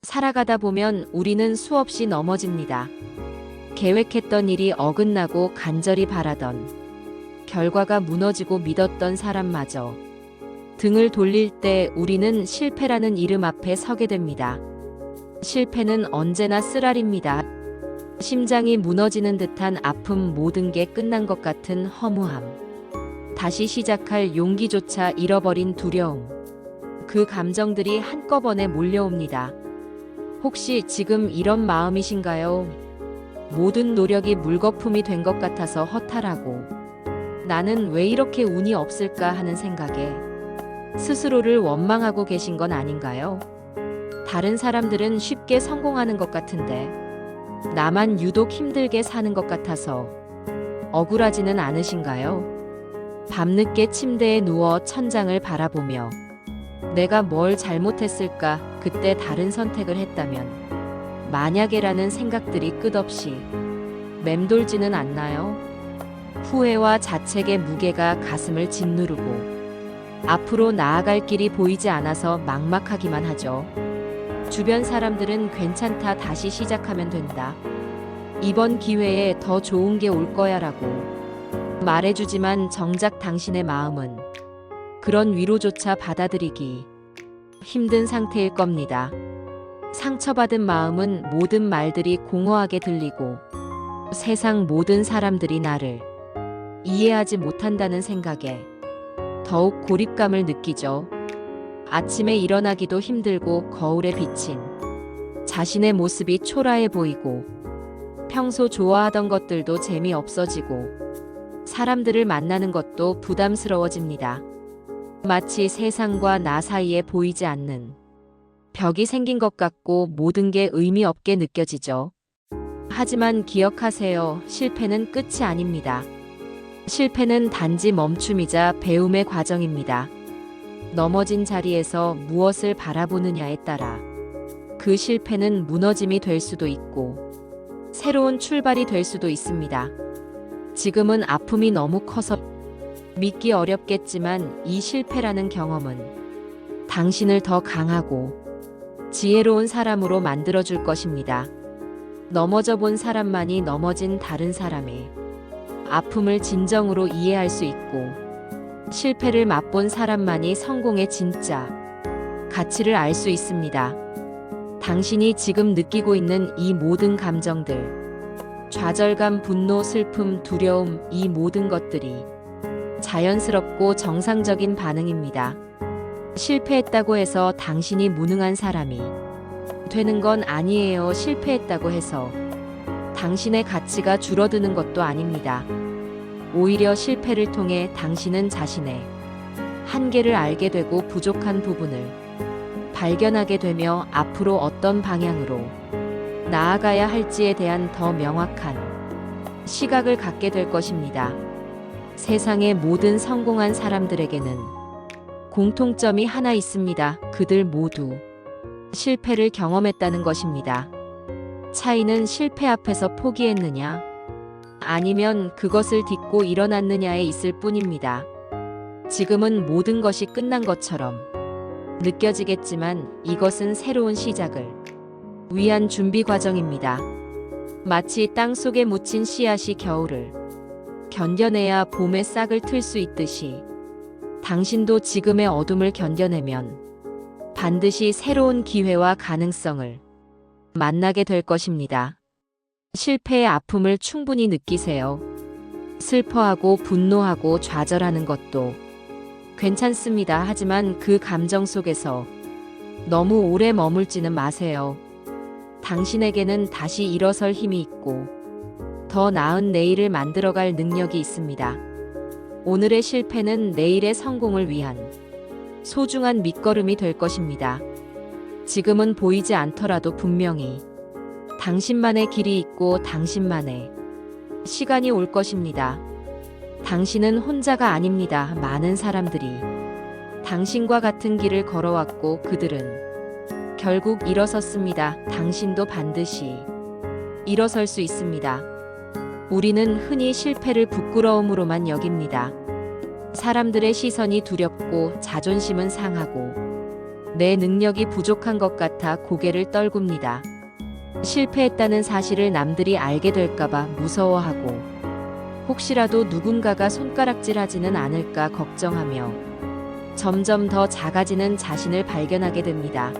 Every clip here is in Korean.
살아가다 보면 우리는 수없이 넘어집니다. 계획했던 일이 어긋나고 간절히 바라던, 결과가 무너지고 믿었던 사람마저 등을 돌릴 때 우리는 실패라는 이름 앞에 서게 됩니다. 실패는 언제나 쓰라립니다. 심장이 무너지는 듯한 아픔, 모든 게 끝난 것 같은 허무함, 다시 시작할 용기조차 잃어버린 두려움, 그 감정들이 한꺼번에 몰려옵니다. 혹시 지금 이런 마음이신가요? 모든 노력이 물거품이 된 것 같아서 허탈하고, 나는 왜 이렇게 운이 없을까 하는 생각에 스스로를 원망하고 계신 건 아닌가요? 다른 사람들은 쉽게 성공하는 것 같은데 나만 유독 힘들게 사는 것 같아서 억울하지는 않으신가요? 밤늦게 침대에 누워 천장을 바라보며 내가 뭘 잘못했을까, 그때 다른 선택을 했다면, 만약에라는 생각들이 끝없이 맴돌지는 않나요? 후회와 자책의 무게가 가슴을 짓누르고 앞으로 나아갈 길이 보이지 않아서 막막하기만 하죠. 주변 사람들은 괜찮다, 다시 시작하면 된다, 이번 기회에 더 좋은 게 올 거야 라고 말해주지만 정작 당신의 마음은 그런 위로조차 받아들이기 힘든 상태일 겁니다. 상처받은 마음은 모든 말들이 공허하게 들리고 세상 모든 사람들이 나를 이해하지 못한다는 생각에 더욱 고립감을 느끼죠. 아침에 일어나기도 힘들고 거울에 비친 자신의 모습이 초라해 보이고 평소 좋아하던 것들도 재미없어지고 사람들을 만나는 것도 부담스러워집니다. 마치 세상과 나 사이에 보이지 않는 벽이 생긴 것 같고 모든 게 의미 없게 느껴지죠. 하지만 기억하세요. 실패는 끝이 아닙니다. 실패는 단지 멈춤이자 배움의 과정입니다. 넘어진 자리에서 무엇을 바라보느냐에 따라 그 실패는 무너짐이 될 수도 있고 새로운 출발이 될 수도 있습니다. 지금은 아픔이 너무 커서 믿기 어렵겠지만 이 실패라는 경험은 당신을 더 강하고 지혜로운 사람으로 만들어줄 것입니다. 넘어져 본 사람만이 넘어진 다른 사람의 아픔을 진정으로 이해할 수 있고 실패를 맛본 사람만이 성공의 진짜 가치를 알 수 있습니다. 당신이 지금 느끼고 있는 이 모든 감정들, 좌절감, 분노, 슬픔, 두려움, 이 모든 것들이 자연스럽고 정상적인 반응입니다. 실패했다고 해서 당신이 무능한 사람이 되는 건 아니에요. 실패했다고 해서 당신의 가치가 줄어드는 것도 아닙니다. 오히려 실패를 통해 당신은 자신의 한계를 알게 되고 부족한 부분을 발견하게 되며 앞으로 어떤 방향으로 나아가야 할지에 대한 더 명확한 시각을 갖게 될 것입니다. 세상의 모든 성공한 사람들에게는 공통점이 하나 있습니다. 그들 모두 실패를 경험했다는 것입니다. 차이는 실패 앞에서 포기했느냐, 아니면 그것을 딛고 일어났느냐에 있을 뿐입니다. 지금은 모든 것이 끝난 것처럼 느껴지겠지만 이것은 새로운 시작을 위한 준비 과정입니다. 마치 땅 속에 묻힌 씨앗이 겨울을 견뎌내야 봄의 싹을 틀 수 있듯이 당신도 지금의 어둠을 견뎌내면 반드시 새로운 기회와 가능성을 만나게 될 것입니다. 실패의 아픔을 충분히 느끼세요. 슬퍼하고 분노하고 좌절하는 것도 괜찮습니다. 하지만 그 감정 속에서 너무 오래 머물지는 마세요. 당신에게는 다시 일어설 힘이 있고 더 나은 내일을 만들어갈 능력이 있습니다. 오늘의 실패는 내일의 성공을 위한 소중한 밑거름이 될 것입니다. 지금은 보이지 않더라도 분명히 당신만의 길이 있고 당신만의 시간이 올 것입니다. 당신은 혼자가 아닙니다. 많은 사람들이 당신과 같은 길을 걸어왔고 그들은 결국 일어섰습니다. 당신도 반드시 일어설 수 있습니다. 우리는 흔히 실패를 부끄러움으로만 여깁니다. 사람들의 시선이 두렵고 자존심은 상하고 내 능력이 부족한 것 같아 고개를 떨굽니다. 실패했다는 사실을 남들이 알게 될까봐 무서워하고, 혹시라도 누군가가 손가락질하지는 않을까 걱정하며 점점 더 작아지는 자신을 발견하게 됩니다.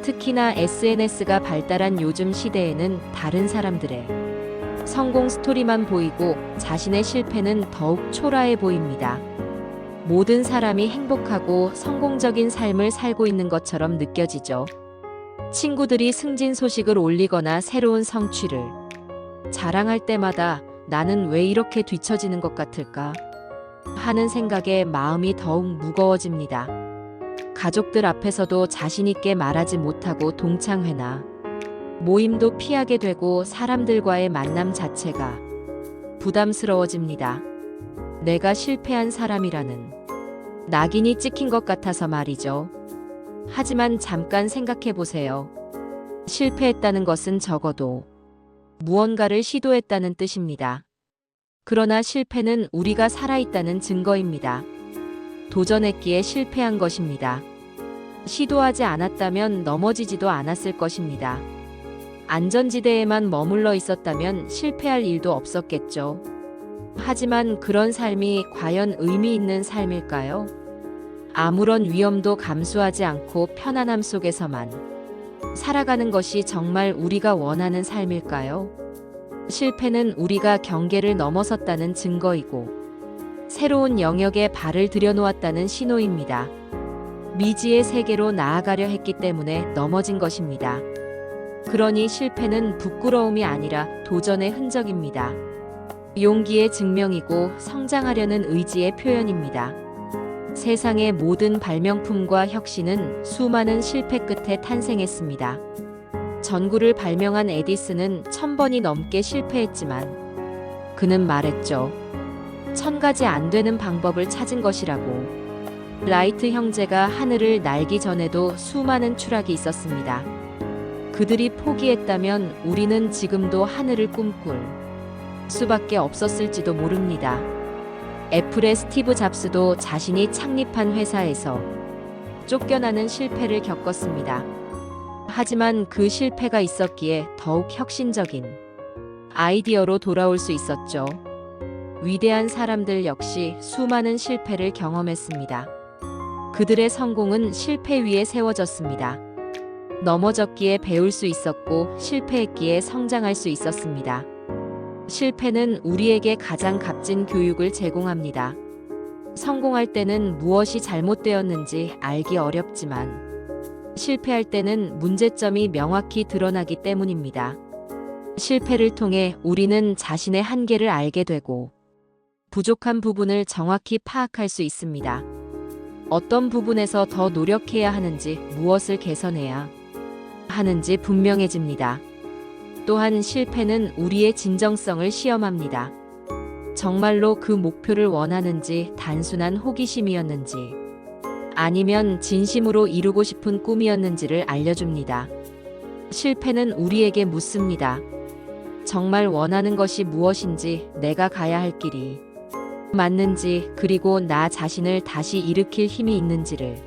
특히나 SNS가 발달한 요즘 시대에는 다른 사람들의 성공 스토리만 보이고 자신의 실패는 더욱 초라해 보입니다. 모든 사람이 행복하고 성공적인 삶을 살고 있는 것처럼 느껴지죠. 친구들이 승진 소식을 올리거나 새로운 성취를 자랑할 때마다 나는 왜 이렇게 뒤처지는 것 같을까 하는 생각에 마음이 더욱 무거워집니다. 가족들 앞에서도 자신 있게 말하지 못하고 동창회나 모임도 피하게 되고 사람들과의 만남 자체가 부담스러워집니다. 내가 실패한 사람이라는 낙인이 찍힌 것 같아서 말이죠. 하지만 잠깐 생각해 보세요. 실패했다는 것은 적어도 무언가를 시도했다는 뜻입니다. 그러나 실패는 우리가 살아있다는 증거입니다. 도전했기에 실패한 것입니다. 시도하지 않았다면 넘어지지도 않았을 것입니다. 안전지대에만 머물러 있었다면 실패할 일도 없었겠죠. 하지만 그런 삶이 과연 의미 있는 삶일까요? 아무런 위험도 감수하지 않고 편안함 속에서만 살아가는 것이 정말 우리가 원하는 삶일까요? 실패는 우리가 경계를 넘어섰다는 증거이고 새로운 영역에 발을 들여놓았다는 신호입니다. 미지의 세계로 나아가려 했기 때문에 넘어진 것입니다. 그러니 실패는 부끄러움이 아니라 도전의 흔적입니다. 용기의 증명이고 성장하려는 의지의 표현입니다. 세상의 모든 발명품과 혁신은 수많은 실패 끝에 탄생했습니다. 전구를 발명한 에디슨은 1000번이 넘게 실패했지만 그는 말했죠. 1000가지 안 되는 방법을 찾은 것이라고. 라이트 형제가 하늘을 날기 전에도 수많은 추락이 있었습니다. 그들이 포기했다면 우리는 지금도 하늘을 꿈꿀 수밖에 없었을지도 모릅니다. 애플의 스티브 잡스도 자신이 창립한 회사에서 쫓겨나는 실패를 겪었습니다. 하지만 그 실패가 있었기에 더욱 혁신적인 아이디어로 돌아올 수 있었죠. 위대한 사람들 역시 수많은 실패를 경험했습니다. 그들의 성공은 실패 위에 세워졌습니다. 넘어졌기에 배울 수 있었고 실패했기에 성장할 수 있었습니다. 실패는 우리에게 가장 값진 교육을 제공합니다. 성공할 때는 무엇이 잘못되었는지 알기 어렵지만 실패할 때는 문제점이 명확히 드러나기 때문입니다. 실패를 통해 우리는 자신의 한계를 알게 되고 부족한 부분을 정확히 파악할 수 있습니다. 어떤 부분에서 더 노력해야 하는지, 무엇을 개선해야 하는지 분명해집니다. 또한 실패는 우리의 진정성을 시험합니다. 정말로 그 목표를 원하는지 단순한 호기심이었는지 아니면 진심으로 이루고 싶은 꿈이었는지를 알려줍니다. 실패는 우리에게 묻습니다. 정말 원하는 것이 무엇인지, 내가 가야 할 길이 맞는지, 그리고 나 자신을 다시 일으킬 힘이 있는지를.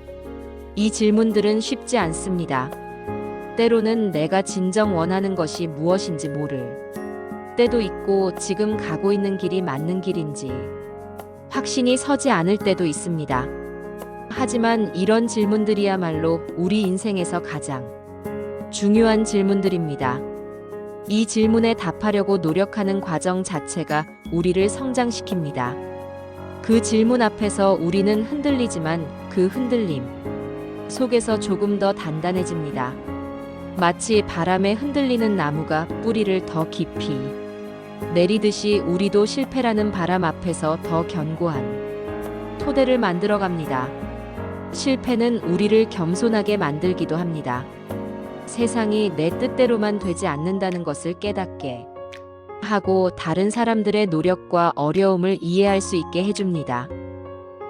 이 질문들은 쉽지 않습니다. 때로는 내가 진정 원하는 것이 무엇인지 모를 때도 있고 지금 가고 있는 길이 맞는 길인지 확신이 서지 않을 때도 있습니다. 하지만 이런 질문들이야말로 우리 인생에서 가장 중요한 질문들입니다. 이 질문에 답하려고 노력하는 과정 자체가 우리를 성장시킵니다. 그 질문 앞에서 우리는 흔들리지만 그 흔들림 속에서 조금 더 단단해집니다. 마치 바람에 흔들리는 나무가 뿌리를 더 깊이 내리듯이 우리도 실패라는 바람 앞에서 더 견고한 토대를 만들어갑니다. 실패는 우리를 겸손하게 만들기도 합니다. 세상이 내 뜻대로만 되지 않는다는 것을 깨닫게 하고 다른 사람들의 노력과 어려움을 이해할 수 있게 해줍니다.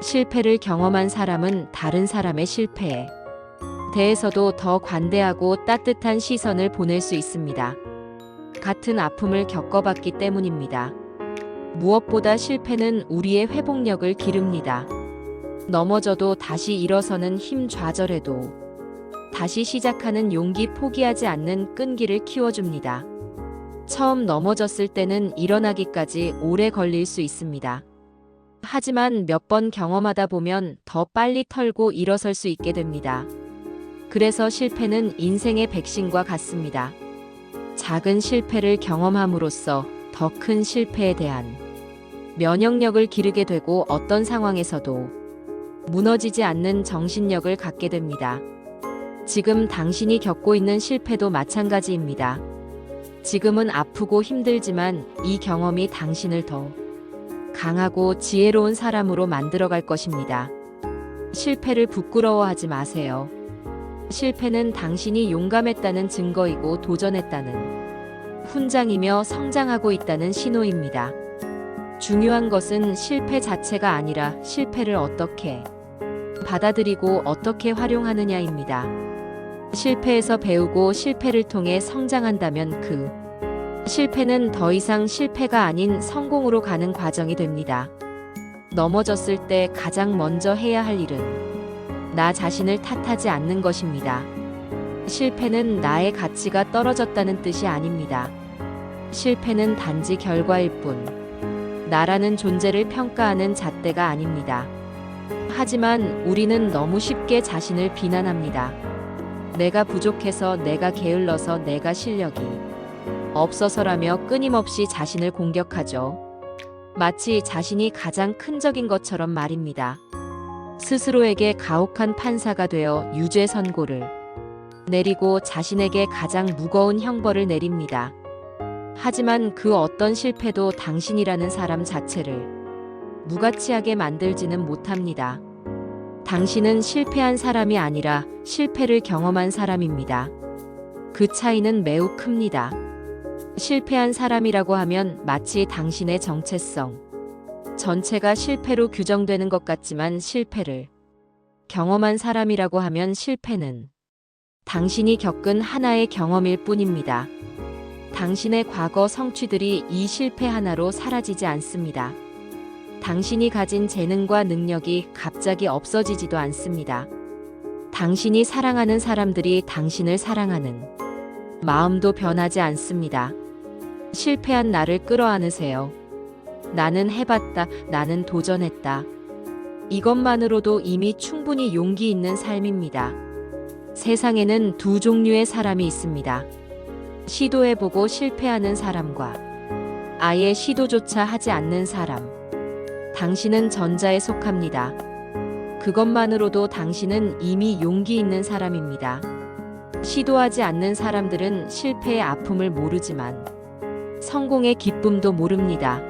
실패를 경험한 사람은 다른 사람의 실패에 대해서도 더 관대하고 따뜻한 시선을 보낼 수 있습니다. 같은 아픔을 겪어봤기 때문입니다. 무엇보다 실패는 우리의 회복력을 기릅니다. 넘어져도 다시 일어서는 힘, 좌절해도 다시 시작하는 용기, 포기하지 않는 끈기를 키워줍니다. 처음 넘어졌을 때는 일어나기까지 오래 걸릴 수 있습니다. 하지만 몇 번 경험하다 보면 더 빨리 털고 일어설 수 있게 됩니다. 그래서 실패는 인생의 백신과 같습니다. 작은 실패를 경험함으로써 더 큰 실패에 대한 면역력을 기르게 되고 어떤 상황에서도 무너지지 않는 정신력을 갖게 됩니다. 지금 당신이 겪고 있는 실패도 마찬가지입니다. 지금은 아프고 힘들지만 이 경험이 당신을 더 강하고 지혜로운 사람으로 만들어갈 것입니다. 실패를 부끄러워하지 마세요. 실패는 당신이 용감했다는 증거이고 도전했다는 훈장이며 성장하고 있다는 신호입니다. 중요한 것은 실패 자체가 아니라 실패를 어떻게 받아들이고 어떻게 활용하느냐입니다. 실패에서 배우고 실패를 통해 성장한다면 그 실패는 더 이상 실패가 아닌 성공으로 가는 과정이 됩니다. 넘어졌을 때 가장 먼저 해야 할 일은 나 자신을 탓하지 않는 것입니다. 실패는 나의 가치가 떨어졌다는 뜻이 아닙니다. 실패는 단지 결과일 뿐, 나라는 존재를 평가하는 잣대가 아닙니다. 하지만 우리는 너무 쉽게 자신을 비난합니다. 내가 부족해서, 내가 게을러서, 내가 실력이 없어서라며 끊임없이 자신을 공격하죠. 마치 자신이 가장 큰 적인 것처럼 말입니다. 스스로에게 가혹한 판사가 되어 유죄 선고를 내리고 자신에게 가장 무거운 형벌을 내립니다. 하지만 그 어떤 실패도 당신이라는 사람 자체를 무가치하게 만들지는 못합니다. 당신은 실패한 사람이 아니라 실패를 경험한 사람입니다. 그 차이는 매우 큽니다. 실패한 사람이라고 하면 마치 당신의 정체성 전체가 실패로 규정되는 것 같지만, 실패를 경험한 사람이라고 하면 실패는 당신이 겪은 하나의 경험일 뿐입니다. 당신의 과거 성취들이 이 실패 하나로 사라지지 않습니다. 당신이 가진 재능과 능력이 갑자기 없어지지도 않습니다. 당신이 사랑하는 사람들이 당신을 사랑하는 마음도 변하지 않습니다. 실패한 나를 끌어안으세요. 나는 해봤다, 나는 도전했다. 이것만으로도 이미 충분히 용기 있는 삶입니다. 세상에는 두 종류의 사람이 있습니다. 시도해보고 실패하는 사람과 아예 시도조차 하지 않는 사람. 당신은 전자에 속합니다. 그것만으로도 당신은 이미 용기 있는 사람입니다. 시도하지 않는 사람들은 실패의 아픔을 모르지만 성공의 기쁨도 모릅니다.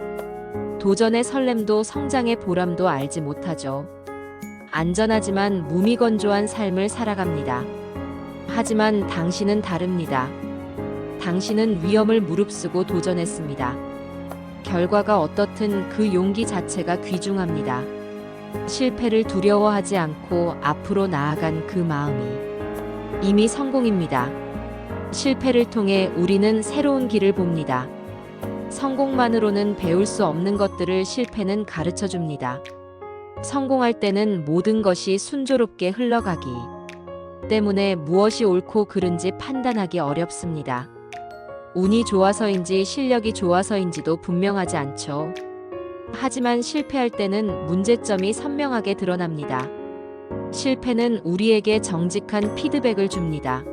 도전의 설렘도 성장의 보람도 알지 못하죠. 안전하지만 무미건조한 삶을 살아갑니다. 하지만 당신은 다릅니다. 당신은 위험을 무릅쓰고 도전했습니다. 결과가 어떻든 그 용기 자체가 귀중합니다. 실패를 두려워하지 않고 앞으로 나아간 그 마음이 이미 성공입니다. 실패를 통해 우리는 새로운 길을 봅니다. 성공만으로는 배울 수 없는 것들을 실패는 가르쳐 줍니다. 성공할 때는 모든 것이 순조롭게 흘러가기 때문에 무엇이 옳고 그른지 판단하기 어렵습니다. 운이 좋아서인지 실력이 좋아서인지도 분명하지 않죠. 하지만 실패할 때는 문제점이 선명하게 드러납니다. 실패는 우리에게 정직한 피드백을 줍니다.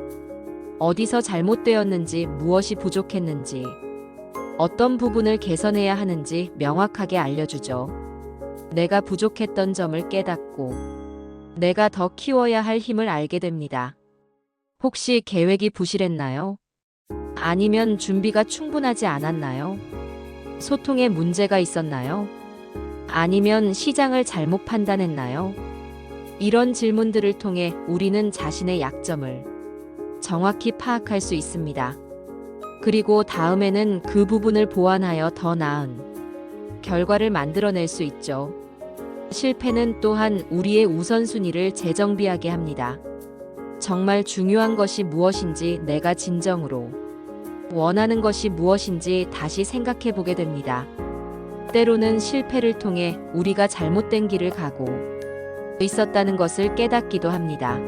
어디서 잘못되었는지, 무엇이 부족했는지, 어떤 부분을 개선해야 하는지 명확하게 알려주죠. 내가 부족했던 점을 깨닫고 내가 더 키워야 할 힘을 알게 됩니다. 혹시 계획이 부실했나요? 아니면 준비가 충분하지 않았나요? 소통에 문제가 있었나요? 아니면 시장을 잘못 판단했나요? 이런 질문들을 통해 우리는 자신의 약점을 정확히 파악할 수 있습니다. 그리고 다음에는 그 부분을 보완하여 더 나은 결과를 만들어낼 수 있죠. 실패는 또한 우리의 우선순위를 재정비하게 합니다. 정말 중요한 것이 무엇인지, 내가 진정으로 원하는 것이 무엇인지 다시 생각해 보게 됩니다. 때로는 실패를 통해 우리가 잘못된 길을 가고 있었다는 것을 깨닫기도 합니다.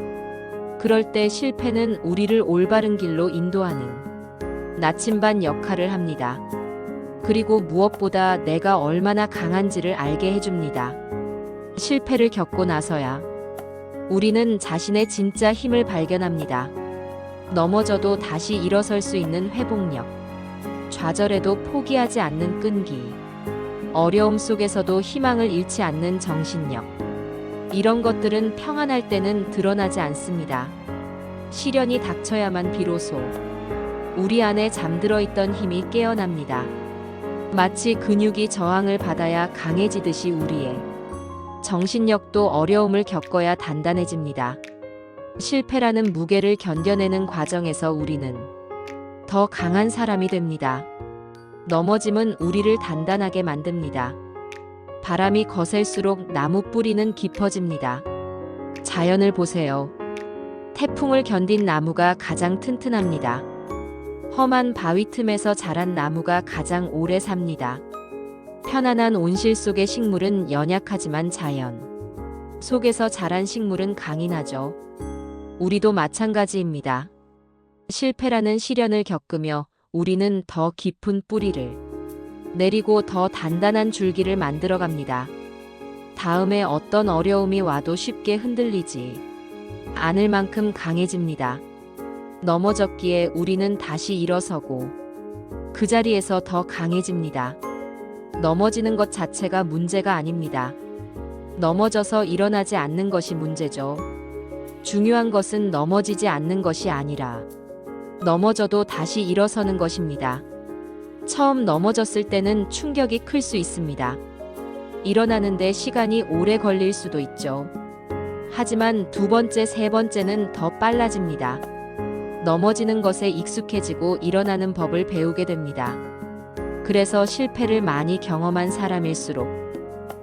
그럴 때 실패는 우리를 올바른 길로 인도하는 나침반 역할을 합니다. 그리고 무엇보다 내가 얼마나 강한지를 알게 해줍니다. 실패를 겪고 나서야 우리는 자신의 진짜 힘을 발견합니다. 넘어져도 다시 일어설 수 있는 회복력, 좌절해도 포기하지 않는 끈기, 어려움 속에서도 희망을 잃지 않는 정신력. 이런 것들은 평안할 때는 드러나지 않습니다. 시련이 닥쳐야만 비로소 우리 안에 잠들어 있던 힘이 깨어납니다. 마치 근육이 저항을 받아야 강해지듯이 우리의 정신력도 어려움을 겪어야 단단해집니다. 실패라는 무게를 견뎌내는 과정에서 우리는 더 강한 사람이 됩니다. 넘어짐은 우리를 단단하게 만듭니다. 바람이 거셀수록 나무 뿌리는 깊어집니다. 자연을 보세요. 태풍을 견딘 나무가 가장 튼튼합니다. 험한 바위 틈에서 자란 나무가 가장 오래 삽니다. 편안한 온실 속의 식물은 연약하지만 자연 속에서 자란 식물은 강인하죠. 우리도 마찬가지입니다. 실패라는 시련을 겪으며 우리는 더 깊은 뿌리를 내리고 더 단단한 줄기를 만들어갑니다. 다음에 어떤 어려움이 와도 쉽게 흔들리지 않을 만큼 강해집니다. 넘어졌기에 우리는 다시 일어서고 그 자리에서 더 강해집니다. 넘어지는 것 자체가 문제가 아닙니다. 넘어져서 일어나지 않는 것이 문제죠. 중요한 것은 넘어지지 않는 것이 아니라 넘어져도 다시 일어서는 것입니다. 처음 넘어졌을 때는 충격이 클 수 있습니다. 일어나는데 시간이 오래 걸릴 수도 있죠. 하지만 두 번째, 세 번째는 더 빨라집니다. 넘어지는 것에 익숙해지고 일어나는 법을 배우게 됩니다. 그래서 실패를 많이 경험한 사람일수록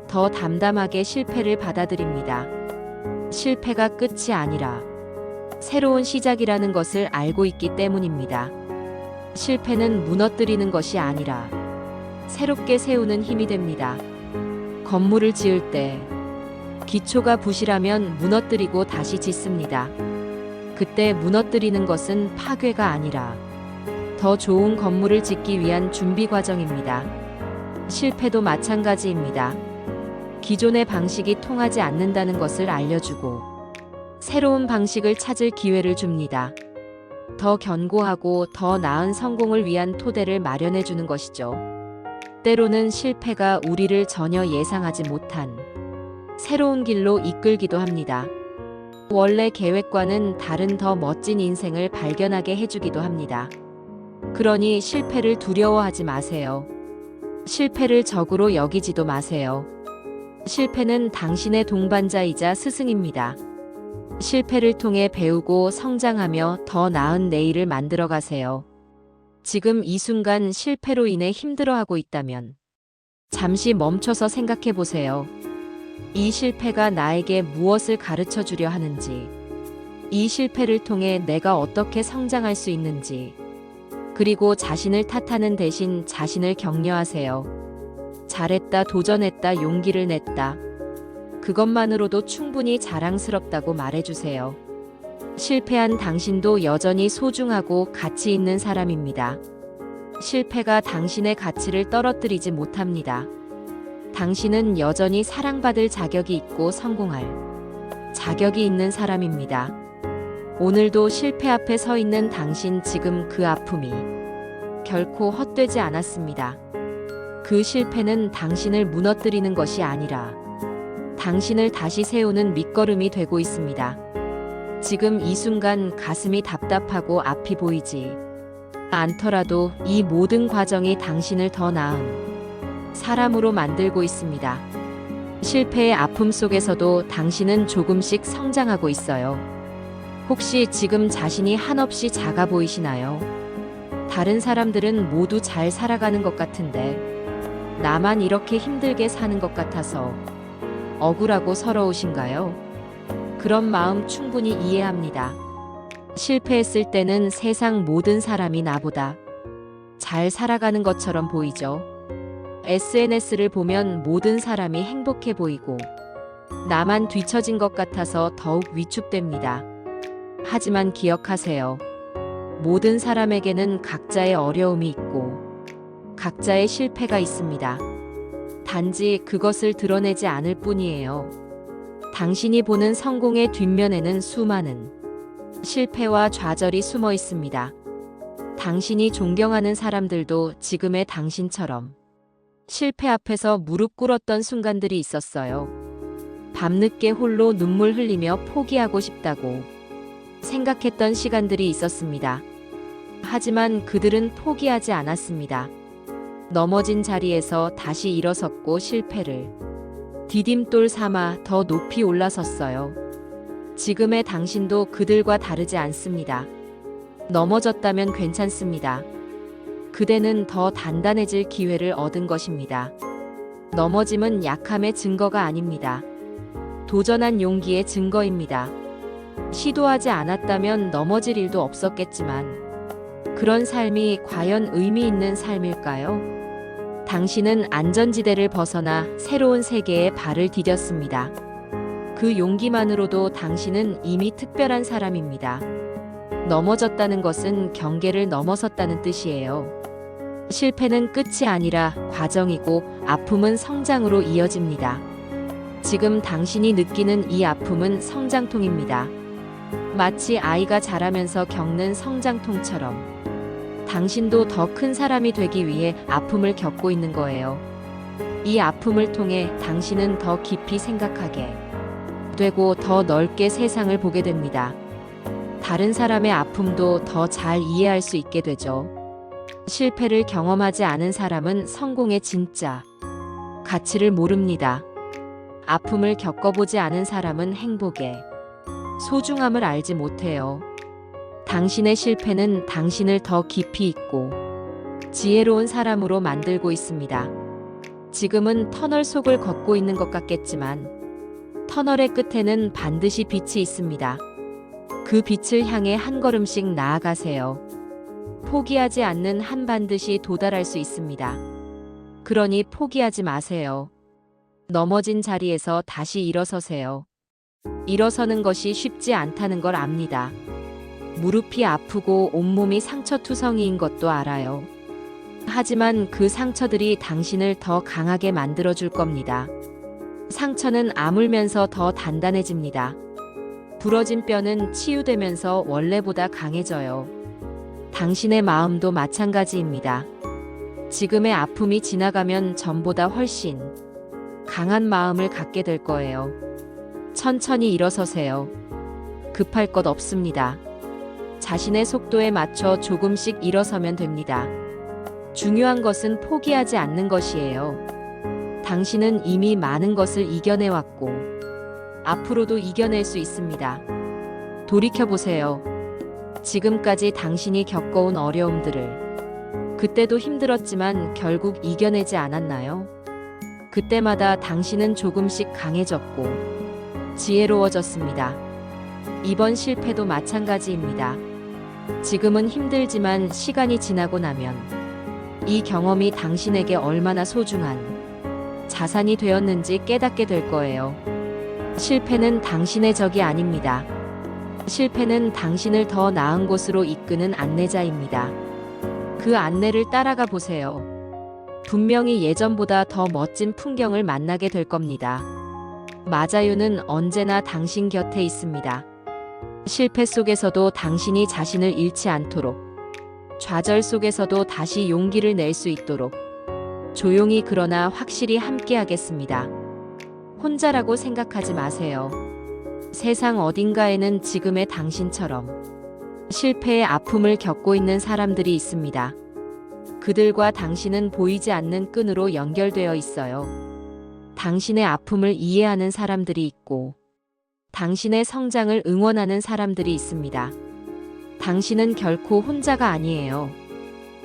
더 담담하게 실패를 받아들입니다. 실패가 끝이 아니라 새로운 시작이라는 것을 알고 있기 때문입니다. 실패는 무너뜨리는 것이 아니라 새롭게 세우는 힘이 됩니다. 건물을 지을 때 기초가 부실하면 무너뜨리고 다시 짓습니다. 그때 무너뜨리는 것은 파괴가 아니라 더 좋은 건물을 짓기 위한 준비 과정입니다. 실패도 마찬가지입니다. 기존의 방식이 통하지 않는다는 것을 알려주고 새로운 방식을 찾을 기회를 줍니다. 더 견고하고 더 나은 성공을 위한 토대를 마련해 주는 것이죠. 때로는 실패가 우리를 전혀 예상하지 못한 새로운 길로 이끌기도 합니다. 원래 계획과는 다른 더 멋진 인생을 발견하게 해주기도 합니다. 그러니 실패를 두려워하지 마세요. 실패를 적으로 여기지도 마세요. 실패는 당신의 동반자이자 스승입니다. 실패를 통해 배우고 성장하며 더 나은 내일을 만들어 가세요. 지금 이 순간 실패로 인해 힘들어하고 있다면 잠시 멈춰서 생각해 보세요. 이 실패가 나에게 무엇을 가르쳐 주려 하는지, 이 실패를 통해 내가 어떻게 성장할 수 있는지, 그리고 자신을 탓하는 대신 자신을 격려하세요. 잘했다, 도전했다, 용기를 냈다. 그것만으로도 충분히 자랑스럽다고 말해주세요. 실패한 당신도 여전히 소중하고 가치 있는 사람입니다. 실패가 당신의 가치를 떨어뜨리지 못합니다. 당신은 여전히 사랑받을 자격이 있고 성공할 자격이 있는 사람입니다. 오늘도 실패 앞에 서 있는 당신, 지금 그 아픔이 결코 헛되지 않았습니다. 그 실패는 당신을 무너뜨리는 것이 아니라 당신을 다시 세우는 밑거름이 되고 있습니다. 지금 이 순간 가슴이 답답하고 앞이 보이지 않더라도 이 모든 과정이 당신을 더 나은 사람으로 만들고 있습니다. 실패의 아픔 속에서도 당신은 조금씩 성장하고 있어요. 혹시 지금 자신이 한없이 작아 보이시나요? 다른 사람들은 모두 잘 살아가는 것 같은데 나만 이렇게 힘들게 사는 것 같아서 억울하고 서러우신가요? 그런 마음 충분히 이해합니다. 실패했을 때는 세상 모든 사람이 나보다 잘 살아가는 것처럼 보이죠. SNS를 보면 모든 사람이 행복해 보이고 나만 뒤처진 것 같아서 더욱 위축됩니다. 하지만 기억하세요. 모든 사람에게는 각자의 어려움이 있고 각자의 실패가 있습니다. 단지 그것을 드러내지 않을 뿐이에요. 당신이 보는 성공의 뒷면에는 수많은 실패와 좌절이 숨어 있습니다. 당신이 존경하는 사람들도 지금의 당신처럼 실패 앞에서 무릎 꿇었던 순간들이 있었어요. 밤늦게 홀로 눈물 흘리며 포기하고 싶다고 생각했던 시간들이 있었습니다. 하지만 그들은 포기하지 않았습니다. 넘어진 자리에서 다시 일어섰고 실패를 디딤돌 삼아 더 높이 올라섰어요. 지금의 당신도 그들과 다르지 않습니다. 넘어졌다면 괜찮습니다. 그대는 더 단단해질 기회를 얻은 것입니다. 넘어짐은 약함의 증거가 아닙니다. 도전한 용기의 증거입니다. 시도하지 않았다면 넘어질 일도 없었겠지만 그런 삶이 과연 의미 있는 삶일까요? 당신은 안전지대를 벗어나 새로운 세계에 발을 디뎠습니다. 그 용기만으로도 당신은 이미 특별한 사람입니다. 넘어졌다는 것은 경계를 넘어섰다는 뜻이에요. 실패는 끝이 아니라 과정이고 아픔은 성장으로 이어집니다. 지금 당신이 느끼는 이 아픔은 성장통입니다. 마치 아이가 자라면서 겪는 성장통처럼 당신도 더 큰 사람이 되기 위해 아픔을 겪고 있는 거예요. 이 아픔을 통해 당신은 더 깊이 생각하게 되고 더 넓게 세상을 보게 됩니다. 다른 사람의 아픔도 더 잘 이해할 수 있게 되죠. 실패를 경험하지 않은 사람은 성공의 진짜 가치를 모릅니다. 아픔을 겪어보지 않은 사람은 행복의 소중함을 알지 못해요. 당신의 실패는 당신을 더 깊이 있고 지혜로운 사람으로 만들고 있습니다. 지금은 터널 속을 걷고 있는 것 같겠지만 터널의 끝에는 반드시 빛이 있습니다. 그 빛을 향해 한 걸음씩 나아가세요. 포기하지 않는 한 반드시 도달할 수 있습니다. 그러니 포기하지 마세요. 넘어진 자리에서 다시 일어서세요. 일어서는 것이 쉽지 않다는 걸 압니다. 무릎이 아프고 온몸이 상처투성이인 것도 알아요. 하지만 그 상처들이 당신을 더 강하게 만들어줄 겁니다. 상처는 아물면서 더 단단해집니다. 부러진 뼈는 치유되면서 원래보다 강해져요. 당신의 마음도 마찬가지입니다. 지금의 아픔이 지나가면 전보다 훨씬 강한 마음을 갖게 될 거예요. 천천히 일어서세요. 급할 것 없습니다. 자신의 속도에 맞춰 조금씩 일어서면 됩니다. 중요한 것은 포기하지 않는 것이에요. 당신은 이미 많은 것을 이겨내왔고 앞으로도 이겨낼 수 있습니다. 돌이켜보세요. 지금까지 당신이 겪어온 어려움들을 그때도 힘들었지만 결국 이겨내지 않았나요? 그때마다 당신은 조금씩 강해졌고 지혜로워졌습니다. 이번 실패도 마찬가지입니다. 지금은 힘들지만 시간이 지나고 나면 이 경험이 당신에게 얼마나 소중한 자산이 되었는지 깨닫게 될 거예요. 실패는 당신의 적이 아닙니다. 실패는 당신을 더 나은 곳으로 이끄는 안내자입니다. 그 안내를 따라가 보세요. 분명히 예전보다 더 멋진 풍경을 만나게 될 겁니다. 마자유는 언제나 당신 곁에 있습니다. 실패 속에서도 당신이 자신을 잃지 않도록, 좌절 속에서도 다시 용기를 낼 수 있도록 조용히 그러나 확실히 함께하겠습니다. 혼자라고 생각하지 마세요. 세상 어딘가에는 지금의 당신처럼 실패의 아픔을 겪고 있는 사람들이 있습니다. 그들과 당신은 보이지 않는 끈으로 연결되어 있어요. 당신의 아픔을 이해하는 사람들이 있고 당신의 성장을 응원하는 사람들이 있습니다. 당신은 결코 혼자가 아니에요.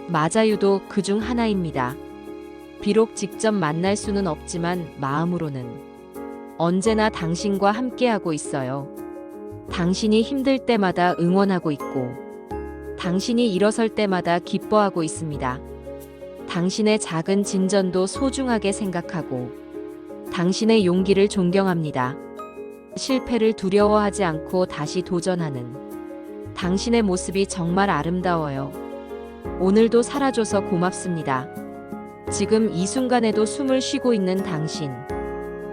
마자유도 그중 하나입니다. 비록 직접 만날 수는 없지만 마음으로는 언제나 당신과 함께하고 있어요. 당신이 힘들 때마다 응원하고 있고 당신이 일어설 때마다 기뻐하고 있습니다. 당신의 작은 진전도 소중하게 생각하고 당신의 용기를 존경합니다. 실패를 두려워하지 않고 다시 도전하는 당신의 모습이 정말 아름다워요. 오늘도 살아줘서 고맙습니다. 지금 이 순간에도 숨을 쉬고 있는 당신,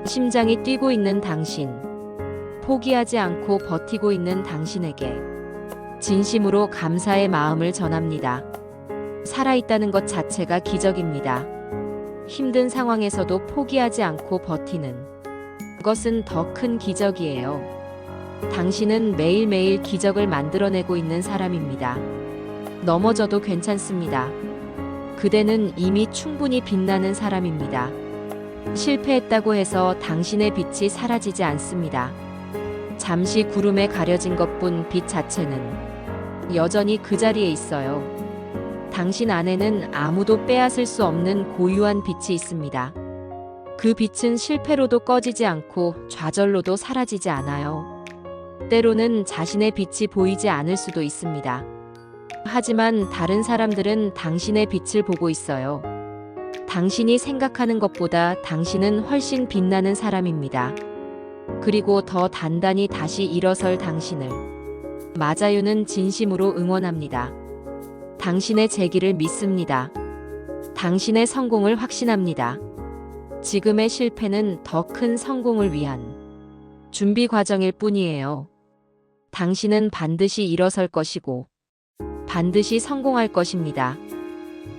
심장이 뛰고 있는 당신, 포기하지 않고 버티고 있는 당신에게 진심으로 감사의 마음을 전합니다. 살아있다는 것 자체가 기적입니다. 힘든 상황에서도 포기하지 않고 버티는 것은 더 큰 기적이에요. 당신은 매일매일 기적을 만들어내고 있는 사람입니다. 넘어져도 괜찮습니다. 그대는 이미 충분히 빛나는 사람입니다. 실패했다고 해서 당신의 빛이 사라지지 않습니다. 잠시 구름에 가려진 것뿐 빛 자체는 여전히 그 자리에 있어요. 당신 안에는 아무도 빼앗을 수 없는 고유한 빛이 있습니다. 그 빛은 실패로도 꺼지지 않고 좌절로도 사라지지 않아요. 때로는 자신의 빛이 보이지 않을 수도 있습니다. 하지만 다른 사람들은 당신의 빛을 보고 있어요. 당신이 생각하는 것보다 당신은 훨씬 빛나는 사람입니다. 그리고 더 단단히 다시 일어설 당신을 마자유는 진심으로 응원합니다. 당신의 재기를 믿습니다. 당신의 성공을 확신합니다. 지금의 실패는 더 큰 성공을 위한 준비 과정일 뿐이에요. 당신은 반드시 일어설 것이고 반드시 성공할 것입니다.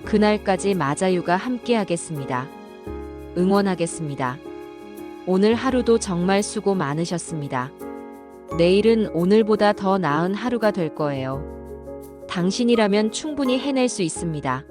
그날까지 마자유가 함께하겠습니다. 응원하겠습니다. 오늘 하루도 정말 수고 많으셨습니다. 내일은 오늘보다 더 나은 하루가 될 거예요. 당신이라면 충분히 해낼 수 있습니다.